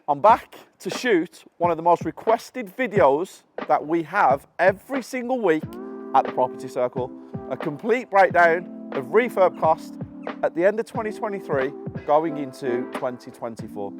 I'm back to shoot one of the most requested videos that we have every single week at the Property Circle. A complete breakdown of refurb cost at the end of 2023 going into 2024.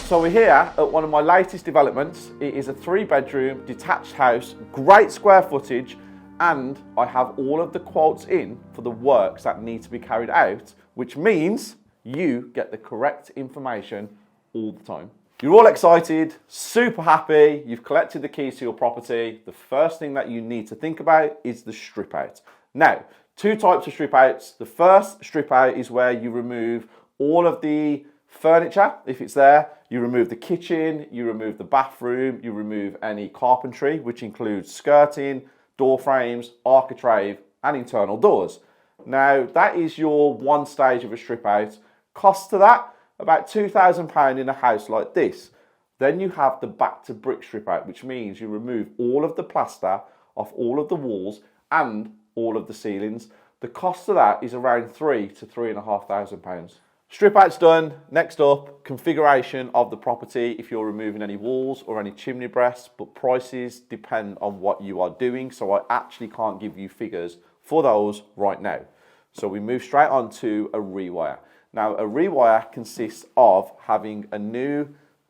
So we're here at one of my latest developments. It is a 3-bedroom detached house, great square footage, and I have all of the quotes in for the works that need to be carried out, which means you get the correct information all the time. You're all excited, super happy, you've collected the keys to your property. The first thing that you need to think about is the strip out. Now, 2 types of strip outs. The first strip out is where you remove all of the furniture, if it's there. You remove the kitchen, you remove the bathroom, you remove any carpentry, which includes skirting, door frames, architrave, and internal doors. Now, that is your one stage of a strip out. Cost to that, about £2,000 in a house like this. Then you have the back to brick strip out, which means you remove all of the plaster off all of the walls and all of the ceilings. The cost of that is around £3,000 to £3,500. Strip out's done. Next up, configuration of the property, if you're removing any walls or any chimney breasts, but prices depend on what you are doing, so I actually can't give you figures for those right now. So we move straight on to a rewire. Now, a rewire consists of having a new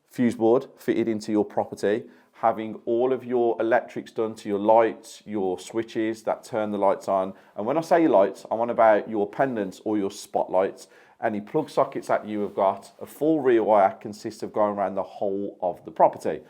fuse board fitted into your property, having all of your electrics done to your lights, your switches that turn the lights on. And when I say your lights, I'm on about your pendants or your spotlights. Any plug sockets that you have got. A full rewire consists of going around the whole of the property.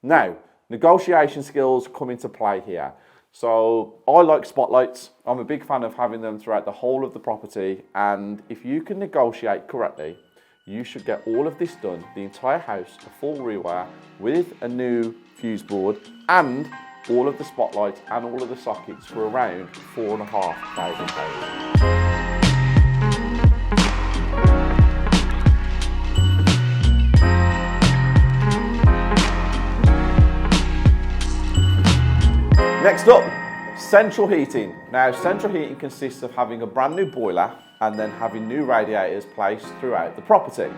Now, negotiation skills come into play here. So I like spotlights. I'm a big fan of having them throughout the whole of the property, and if you can negotiate correctly, you should get all of this done, the entire house, a full rewire with a new fuse board and all of the spotlights and all of the sockets for around £4,500. Next up, central heating. Now, central heating consists of having a brand new boiler and then having new radiators placed throughout the property.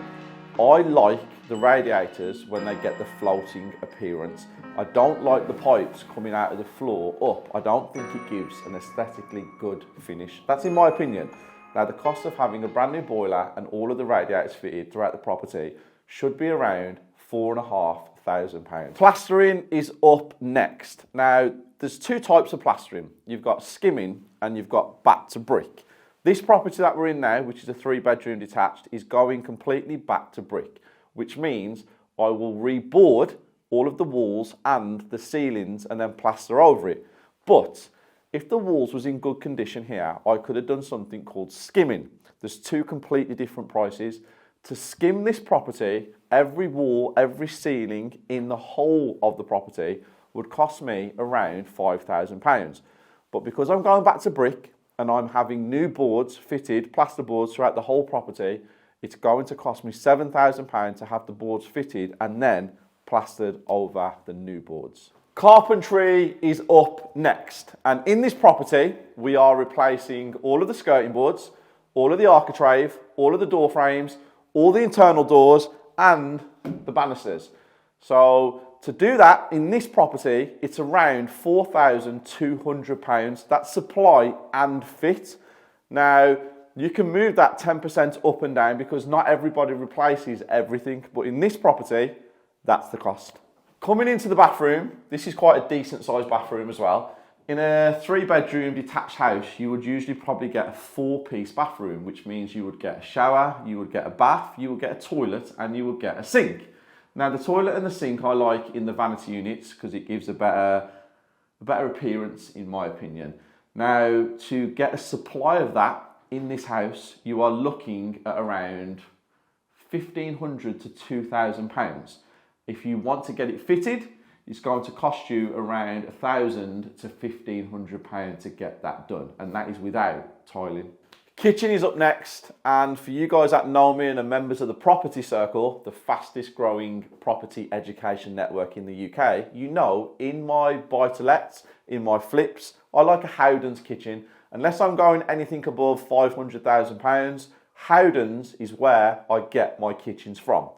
I like the radiators when they get the floating appearance. I don't like the pipes coming out of the floor up. I don't think it gives an aesthetically good finish. That's in my opinion. Now, the cost of having a brand new boiler and all of the radiators fitted throughout the property should be around £4,500. Plastering is up next. Now, there's 2 types of plastering. You've got skimming and you've got back to brick. This property that we're in now, which is a 3-bedroom detached, is going completely back to brick, which means I will reboard all of the walls and the ceilings and then plaster over it. But if the walls was in good condition here, I could have done something called skimming. There's 2 completely different prices. To skim this property, every wall, every ceiling in the whole of the property would cost me around £5,000. But because I'm going back to brick and I'm having new boards fitted, plaster boards throughout the whole property, it's going to cost me £7,000 to have the boards fitted and then plastered over the new boards. Carpentry is up next. And in this property, we are replacing all of the skirting boards, all of the architrave, all of the door frames, all the internal doors and the banisters. So to do that in this property, it's around £4,200. That's supply and fit. Now, you can move that 10% up and down because not everybody replaces everything, but in this property, that's the cost. Coming into the bathroom, this is quite a decent sized bathroom as well. In a 3-bedroom detached house, you would usually probably get a 4-piece bathroom, which means you would get a shower, you would get a bath, you would get a toilet, and you would get a sink. Now, the toilet and the sink I like in the vanity units because it gives a better appearance, in my opinion. Now, to get a supply of that in this house, you are looking at around £1,500 to £2,000. If you want to get it fitted, it's going to cost you around £1,000 to £1,500 to get that done, and that is without tiling. Kitchen is up next, and for you guys that know me and are members of the Property Circle, the fastest growing property education network in the UK, you know in my buy-to-lets, in my flips, I like a Howden's kitchen. Unless I'm going anything above £500,000, Howden's is where I get my kitchens from.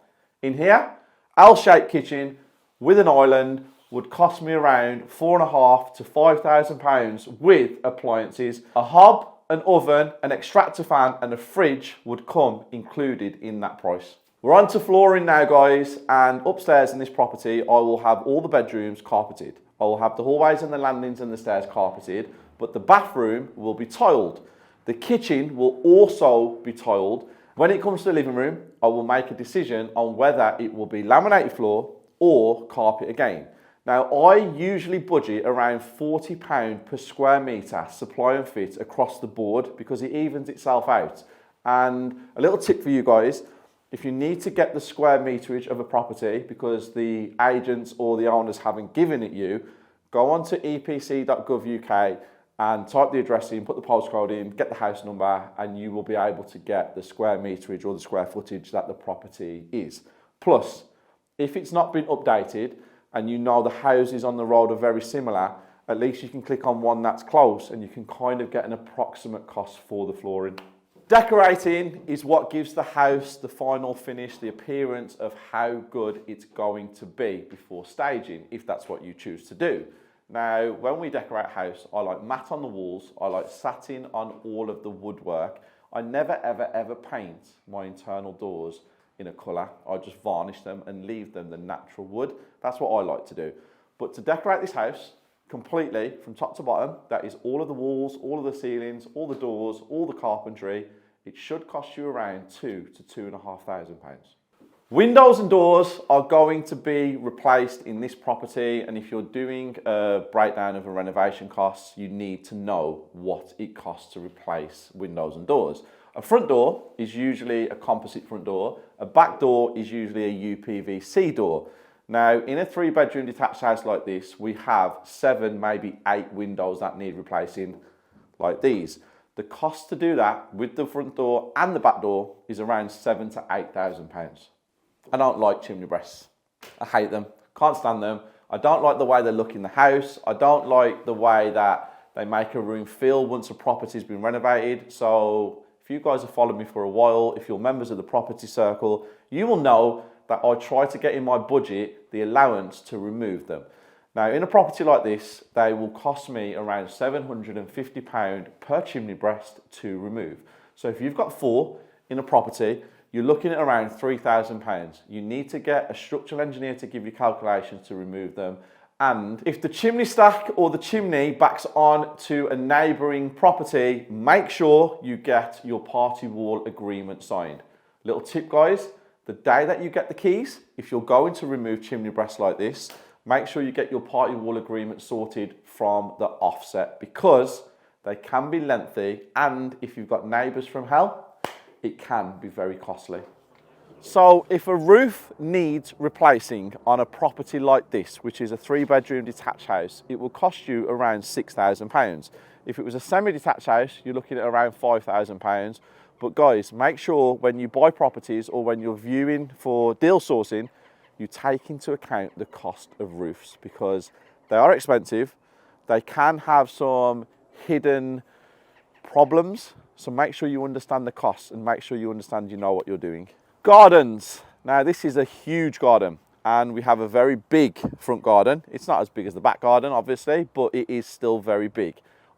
In here, L-shaped kitchen with an island would cost me around £4,500 to £5,000 with appliances. A hob, an oven, an extractor fan and a fridge would come included in that price. We're on to flooring now, guys, and upstairs in this property I will have all the bedrooms carpeted. I will have the hallways and the landings and the stairs carpeted, but the bathroom will be tiled. The kitchen will also be tiled. When it comes to the living room, I will make a decision on whether it will be laminated floor or carpet again. Now, I usually budget around £40 per square metre supply and fit across the board because it evens itself out. And a little tip for you guys, if you need to get the square meterage of a property because the agents or the owners haven't given it you, go on to epc.gov.uk and type the address in, put the postcode in, get the house number, and you will be able to get the square meterage or the square footage that the property is. Plus, if it's not been updated, and you know the houses on the road are very similar, at least you can click on one that's close and you can kind of get an approximate cost for the flooring. Decorating is what gives the house the final finish, the appearance of how good it's going to be before staging, if that's what you choose to do. Now, when we decorate a house, I like matte on the walls, I like satin on all of the woodwork. I never ever paint my internal doors in a colour. I just varnish them and leave them the natural wood. That's what I like to do. But to decorate this house completely from top to bottom, that is all of the walls, all of the ceilings, all the doors, all the carpentry, it should cost you around £2,000 to £2,500. Windows and doors are going to be replaced in this property, and if you're doing a breakdown of a renovation costs, you need to know what it costs to replace windows and doors. A front door is usually a composite front door. A back door is usually a UPVC door. Now, in a 3-bedroom detached house like this, we have 7, maybe 8 windows that need replacing like these. The cost to do that with the front door and the back door is around £7,000 to £8,000. I don't like chimney breasts. I hate them. Can't stand them. I don't like the way they look in the house. I don't like the way that they make a room feel once a property's been renovated. So if you guys have followed me for a while, if you're members of the Property Circle, you will know that I try to get in my budget the allowance to remove them. Now, in a property like this, they will cost me around £750 per chimney breast to remove. So if you've got 4 in a property, you're looking at around £3,000. You need to get a structural engineer to give you calculations to remove them. And if the chimney stack or the chimney backs on to a neighbouring property, make sure you get your party wall agreement signed. Little tip, guys, the day that you get the keys, if you're going to remove chimney breasts like this, make sure you get your party wall agreement sorted from the offset because they can be lengthy, and if you've got neighbours from hell, it can be very costly. So if a roof needs replacing on a property like this, which is a 3-bedroom detached house, it will cost you around £6,000. If it was a semi-detached house, you're looking at around £5,000. But guys, make sure when you buy properties or when you're viewing for deal sourcing, you take into account the cost of roofs because they are expensive. They can have some hidden problems. So make sure you understand the costs and make sure you understand you know what you're doing. Gardens. Now this is a huge garden and we have a very big front garden. It's not as big as the back garden obviously, but it is still very big.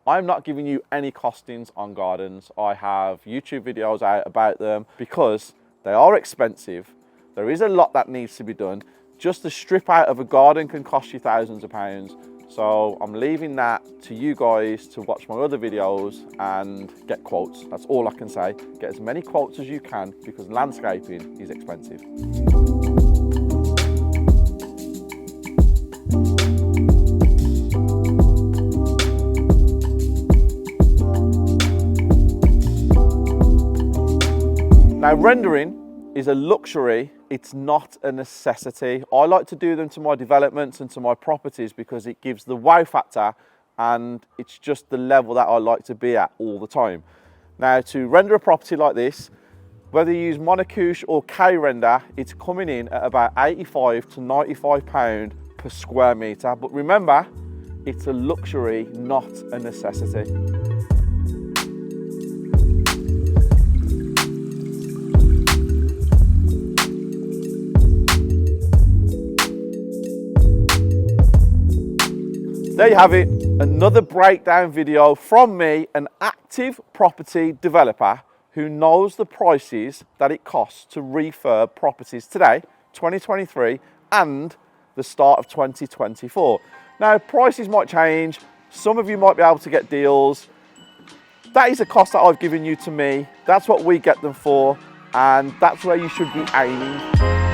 I'm not giving you any costings on gardens. I have YouTube videos out about them because they are expensive. There is a lot that needs to be done. Just the strip out of a garden can cost you thousands of pounds. So I'm leaving that to you guys to watch my other videos and get quotes. That's all I can say. Get as many quotes as you can because landscaping is expensive. Now, rendering is a luxury, it's not a necessity. I like to do them to my developments and to my properties because it gives the wow factor and it's just the level that I like to be at all the time. Now, to render a property like this, whether you use Monocouche or K-Render, it's coming in at about £85 to £95 per square metre. But remember, it's a luxury, not a necessity. There you have it, another breakdown video from me, an active property developer who knows the prices that it costs to refurb properties today, 2023, and the start of 2024. Now, prices might change. Some of you might be able to get deals. That is a cost that I've given you to me. That's what we get them for, and that's where you should be aiming.